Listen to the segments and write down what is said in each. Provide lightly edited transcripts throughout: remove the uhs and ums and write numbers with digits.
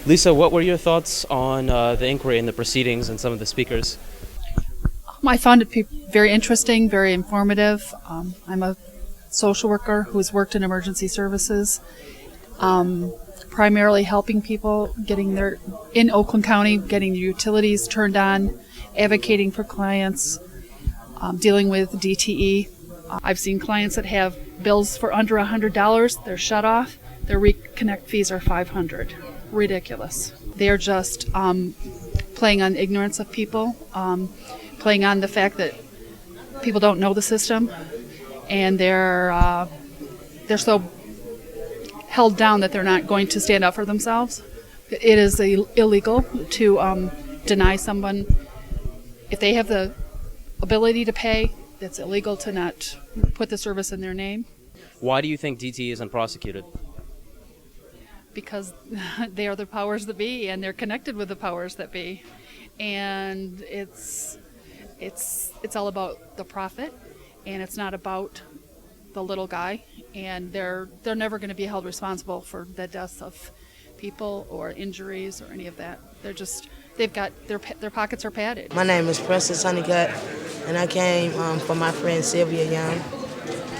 Lisa, what were your thoughts on the inquiry and the proceedings and some of the speakers? I found it very interesting, very informative. I'm a social worker who has worked in emergency services, primarily helping people in Oakland County, getting the utilities turned on, advocating for clients, dealing with DTE. I've seen clients that have bills for under $100, they're shut off, their reconnect fees are $500. Ridiculous. They're just playing on ignorance of people, playing on the fact that people don't know the system, and they're so held down that they're not going to stand up for themselves. It is illegal to deny someone if they have the ability to pay. It's illegal to not put the service in their name. Why do you think DTE isn't prosecuted? Because they are the powers that be, and they're connected with the powers that be, and it's all about the profit, and it's not about the little guy, and they're never going to be held responsible for the deaths of people or injuries or any of that. They've got their pockets are padded. My name is Princess Honeycutt, and I came for my friend Sylvia Young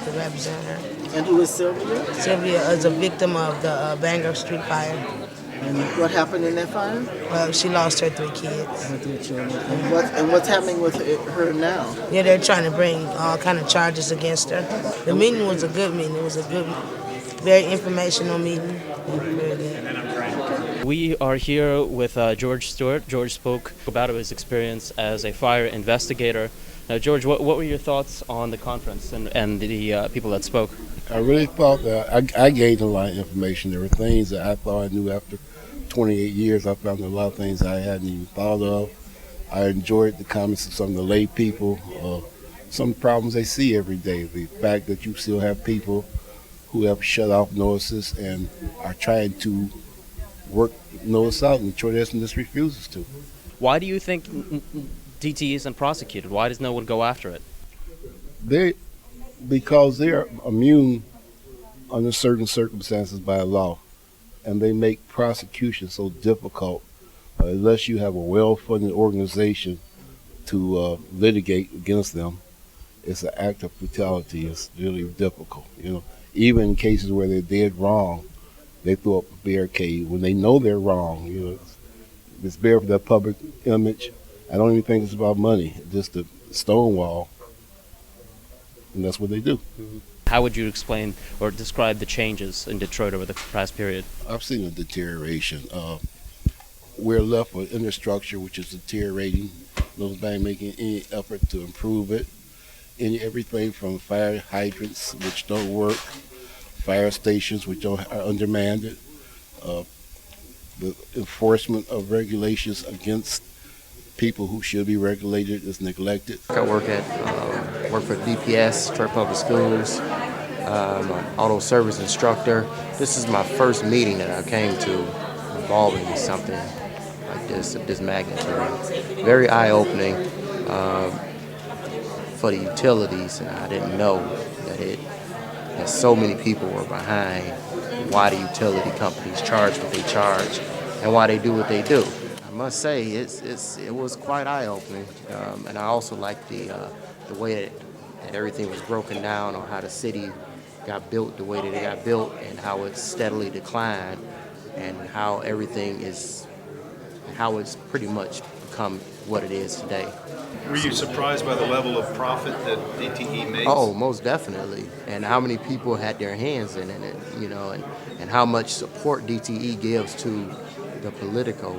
to represent her. And who is Sylvia? Sylvia is a victim of the Bangor Street Fire. And what happened in that fire? Well, she lost her 3 kids. Her 3 children. And what's happening with her now? Yeah, they're trying to bring all kind of charges against her. The meeting was a good meeting. It was a good, very informational meeting. Very good. We are here with George Stewart. George spoke about his experience as a fire investigator. Now, George, what were your thoughts on the conference and the people that spoke? I really thought that I gained a lot of information. There were things that I thought I knew after 28 years. I found a lot of things I hadn't even thought of. I enjoyed the comments of some of the lay people, some problems they see every day. The fact that you still have people who have shut off notices and are trying to work notice out, and Detroit Edison just refuses to. Why do you think DTE isn't prosecuted? Why does no one go after it? Because they're immune under certain circumstances by law, and they make prosecution so difficult unless you have a well-funded organization to litigate against them. It's an act of brutality. It's really difficult. Even in cases where they're dead wrong, they throw up a barricade when they know they're wrong. It's bad for their public image. I don't even think it's about money, just a stonewall. And that's what they do. Mm-hmm. How would you explain or describe the changes in Detroit over the past period? I've seen a deterioration. We're left with infrastructure, which is deteriorating. Nobody's making any effort to improve it. Everything from fire hydrants, which don't work, fire stations, which are undermanned, the enforcement of regulations against people who should be regulated is neglected. I work for DPS, Detroit Public Schools. I'm an auto service instructor. This is my first meeting that I came to involving something like this, of this magnitude. Very eye-opening for the utilities, and I didn't know that so many people were behind why the utility companies charge what they charge and why they do what they do. I must say it was quite eye-opening, and I also like the way that everything was broken down on how the city got built the way that it got built and how it's steadily declined and how it's pretty much become what it is today. Were you surprised by the level of profit that DTE makes? Oh, most definitely. And how many people had their hands in it, and how much support DTE gives to the political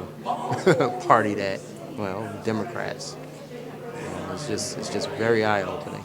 party Democrats. It's just very eye-opening.